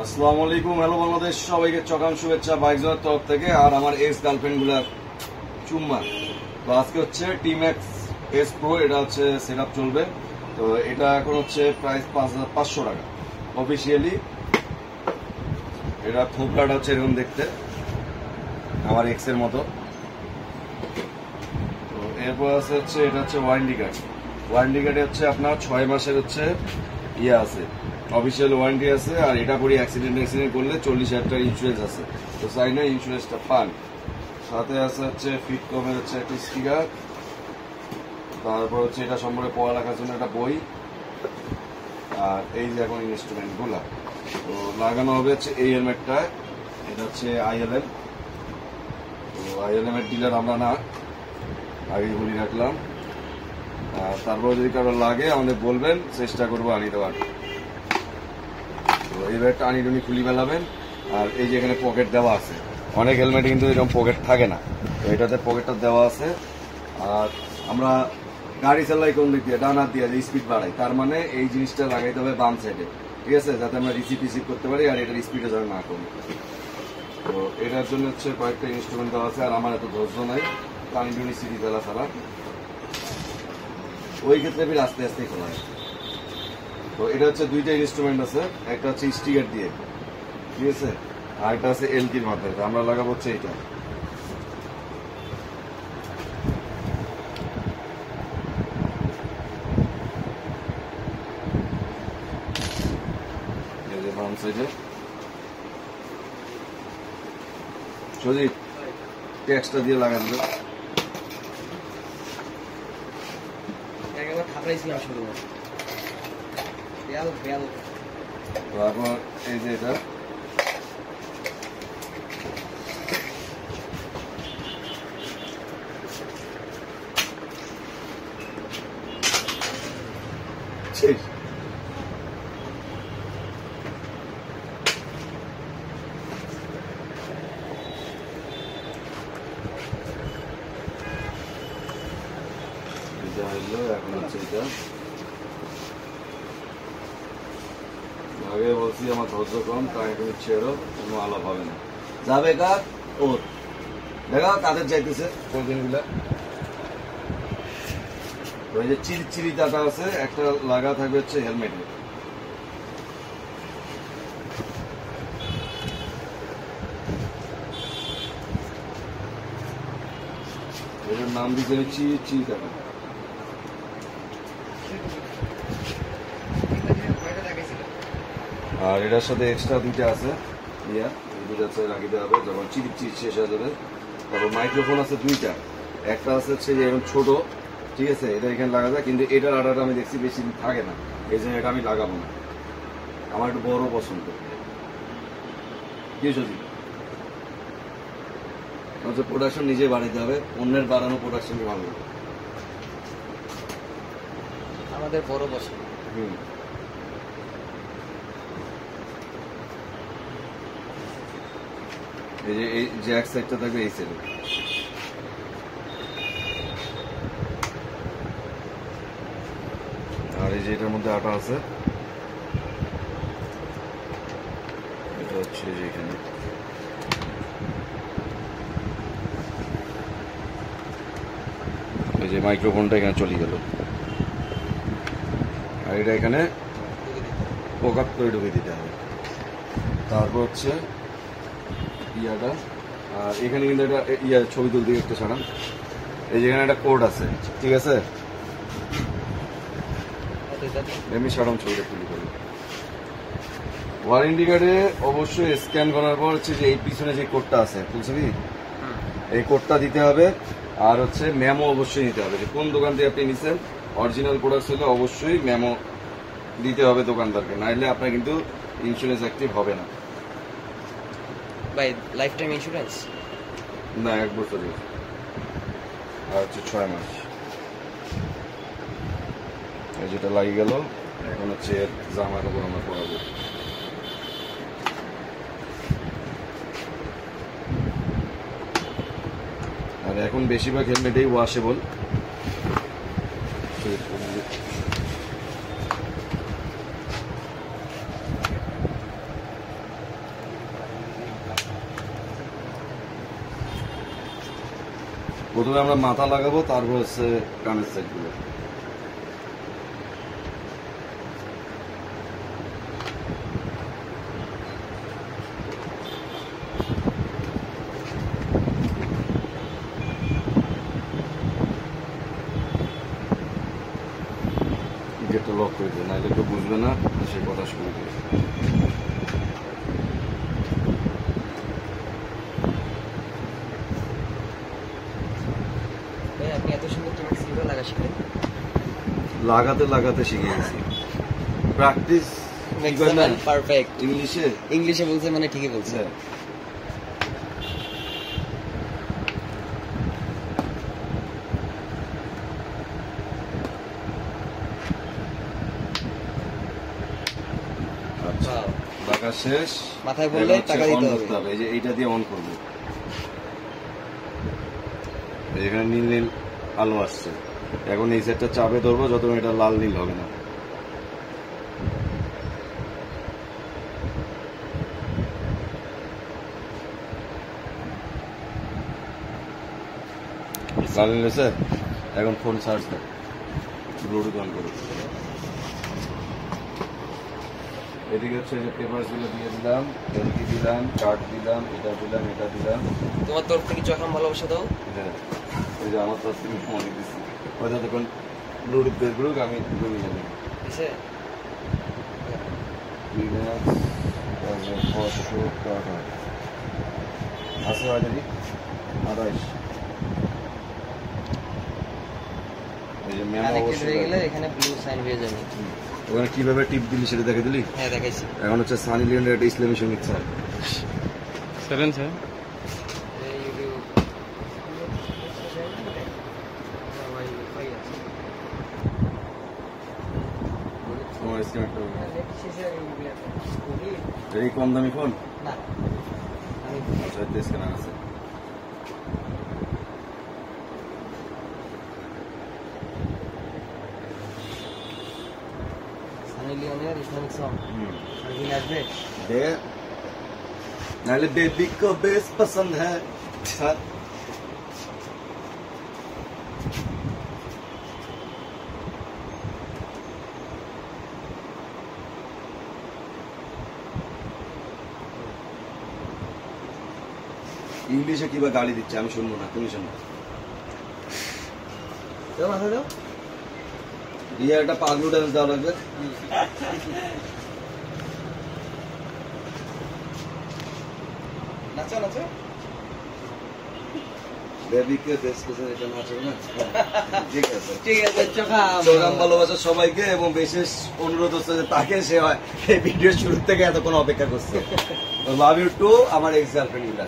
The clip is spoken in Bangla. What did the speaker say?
আসসালামু আলাইকুম, হ্যালো বাংলাদেশ, সবাইকে চকান শুভেচ্ছা বাইক জোনের তরফ থেকে আর আমার এক্স গার্লফ্রেন্ড গুলার চুম্মা। তো আজকে হচ্ছে টিম্যাক্স এস প্রো, এটা হচ্ছে সেট আপ চলবে। তো এটা এখন হচ্ছে প্রাইস 5,500 টাকা অফিসিয়ালি। এটা থোপলাটা হচ্ছে এরকম দেখতে, আমার এক্স এর মতো। তো এরপর আছে হচ্ছে এটা হচ্ছে ওয়ারেন্টি কার্ড। ওয়ারেন্টি কার্ডে হচ্ছে আপনার 6 মাসের হচ্ছে ইয়ে আছে, অফিসিয়াল ওয়ারেন্টি আছে। আর এটা পরে অ্যাক্সিডেন্ট করলে 40,000 টাকার ইন্স্যুরেন্স আছে। তো চাই না ইন্স্যুরেন্সটা পান। সাথে আছে হচ্ছে ফিট কমের হচ্ছে একটা স্টিকার। তারপর হচ্ছে এটা সম্পর্কে পড়ালেখার জন্য একটা বই। আর এই যে এখন ইনস্ট্রুমেন্ট গুলা তো লাগানো হবে হচ্ছে এই হেলমেটটা। এটা হচ্ছে ILM। তো ILM এর ডিলার আমরা না, আগে বলি রাখলাম। আর তারপর যদি কারো লাগে আমাদের বলবেন, চেষ্টা করবো আনি দেওয়ার। তো এই ব্যাগটা আনি টুনি খুলি ফেলাবেন। আর এই যে এখানে পকেট দেওয়া আছে, অনেক হেলমেটে কিন্তু এরকম পকেট থাকে না, তো এটাতে পকেটটা দেওয়া আছে। আর আমরা গাড়ি চালাই কোন দিক দিয়ে, ডান হাত দিয়ে স্পিড বাড়াই, তার মানে এই জিনিসটা লাগাইতে হবে বাম সাইডে, ঠিক আছে, যাতে আমরা রিসিভ করতে পারি আর এটার স্পিডে যেন না করি। তো এটার জন্য হচ্ছে কয়েকটা ইনস্ট্রুমেন্ট দেওয়া আছে। আর আমার এত ধৈর্য নাই টানি টুনি সিটি ফেলা ছাড়া, ওই ক্ষেত্রে ফির আস্তে আস্তে খোলা হয়। তো এটা হচ্ছে দুইটা ইনস্ট্রুমেন্ট আছে, একটা হচ্ছে স্টিকার দিয়ে, ঠিক আছে, আর একটা আছে এলকির মাধ্যমে। আমরা লাগাবো হচ্ছে এইটা। এই যে বাম সাইডে যদি ট্যাক্সটা দিয়ে লাগা দিল। তারপর এই যে এটা ঠিক এখন হচ্ছে এটা। আগে বলছি আমার ধৈর্য কম, তাই তুমি ছেড়ো, কোনো আলাপ হবে না। যাবে কার ওর দেখা কাদের যাইতেছে ওই দিনগুলা। ওই যে চিরি দাটা আছে, একটা লাগা থাকবে হচ্ছে হেলমেটে। এটার নাম দিতে চিরি দাটা। আর এটার সাথে এক্সট্রা দুইটা আছে, ইয়া দুইটা রাখিতে হবে যখন চিরি শেষ হয়ে যাবে। তারপর মাইক্রোফোন আছে দুইটা, একটা আছে হচ্ছে যে এরকম ছোট, ঠিক আছে, এটা এখানে লাগা যায়, কিন্তু এটার আটাটা আমি দেখছি বেশি দিন থাকে না, এই জন্য এটা আমি লাগাবো না, আমার একটু বড় পছন্দ। কি যদি হচ্ছে প্রোডাকশন নিজে বাড়াইতে হবে, অন্যের বাড়ানো প্রোডাকশন ভালো না, আমাদের বড় পছন্দ। এই যে এই জ্যাক সাইডটা থাকবে এই সাইডে। আর এই যে এটার মধ্যে আটা আছে, এটা হচ্ছে যে এখানে। এই যে মাইক্রোফোনটা এখানে চলে গেল, আর এটা এখানে পোকাপ করে ঢুকে দিতে হবে। তারপর হচ্ছে ইয়াটা, আর এখানে কিন্তু একটা ইয়া ছবি তুলতে একটু ছাড়ান। এই যেখানে একটা কোড আছে, ঠিক আছে, এমনি সারাম ছবিটা তুলি করি। ওয়ারেন্টি কার্ডে অবশ্যই স্ক্যান করার পর হচ্ছে যে এই পিছনে যে কোডটা আছে, বুঝলি, এই কোডটা দিতে হবে। আর হচ্ছে মেমো অবশ্যই নিতে হবে, যে কোন দোকান থেকে আপনি নিছেন। অরিজিনাল প্রোডাক্ট হলে অবশ্যই মেমো দিতে হবে দোকানদারকে, নাইলে আপনার কিন্তু ইন্স্যুরেন্স অ্যাক্টিভ হবে না। ভাই লাইফ টাইম ইন্স্যুরেন্স না, 1 বছরের, আর হচ্ছে 6 মাস। যেটা লাগিয়ে গেল, এখন হচ্ছে জামা কাপড় আমরা পরাবো। আর এখন বেশিরভাগ হেলমেটেই ওয়াশেবল। প্রথমে আমরা মাথা লাগাবো, তারপর হচ্ছে কানের সাইড গুলো। গেটটা লক করে দেয়, নাহলে কেউ বুঝবে না সে কথা শুনে দেবে। ভাই আপনি এত সুন্দর তোমার সিলভার লাগা শিখলেন? লাগাতে লাগাতে শিখে গেছি, প্র্যাকটিস পারফেক্ট। ইংলিশে। ইংলিশে বলছে মানে ঠিকই বলছে। হ্যাঁ। আচ্ছা, Wow. লাগা শেষ। মাথায় বললে এখন হচ্ছে টাকা দিতে on হবে। করতে হবে। এই যে এইটা দিয়ে অন করব। এখানে নীল নীল আলো আসছে, এখন এই সেটটা চাপে ধরবো, যতক্ষণ এটা লাল নীল হবে না। লাল নীল হয়েছে, এখন ফোন চার্জ দেয়, ব্লুটুথ অন করো। এদিকে হচ্ছে যে পেপারস গুলো দিয়ে দিলাম, এলকি দিলাম, কার্ড দিলাম, এটা দিলাম, এটা দিলাম। তোমার তরফ থেকে চখাম ভালোবাসা দাও। হ্যাঁ, ওই যে আমার কাছ থেকে ফোন দিচ্ছি, হয়তো তখন ব্লুটুথ বের করুক, আমি জমি জানি দিছে? আছে হয় নাকি 28। এই যে ম্যাম কানেক্টেড অবশ্যই হয়ে গেলে এখানে ব্লু সাইন হয়ে যাবে। ওখানে কিভাবে টিপ দিলি সেটা দেখে দিলি। হ্যাঁ দেখাইছি। এখন হচ্ছে সানি লিওনের একটা ইসলামী সঙ্গীত স্যার। Seven sir. এই ইউটিউব তোমার স্ক্রিন একটা এই কম দামি ফোন। না আচ্ছা, এতে স্ক্যানার আছে। সানি লিওনের ইসলামিক সং আরবিন আসবে। दे नाले बेबी को बेस पसंद है। ইংলিশে কিবা গালি দিচ্ছে, আমি শুনবো না, তুমি শোনো। দাও মাথা দাও। রিয়া একটা পাগলু ডান্স দেওয়া লাগবে। নাচো নাচো। বেবিকে বেস পছন্দ, এটা নাচবে না? ঠিক আছে, ঠিক আছে চখাম। প্রোগ্রাম ভালোবাসা সবাইকে, এবং বিশেষ অনুরোধ হচ্ছে যে তাকে, সে হয় এই ভিডিও শুরু থেকে এতক্ষণ অপেক্ষা করছে। লাভ ইউ টু আমার এক্স গার্লফ্রেন্ড গুলা।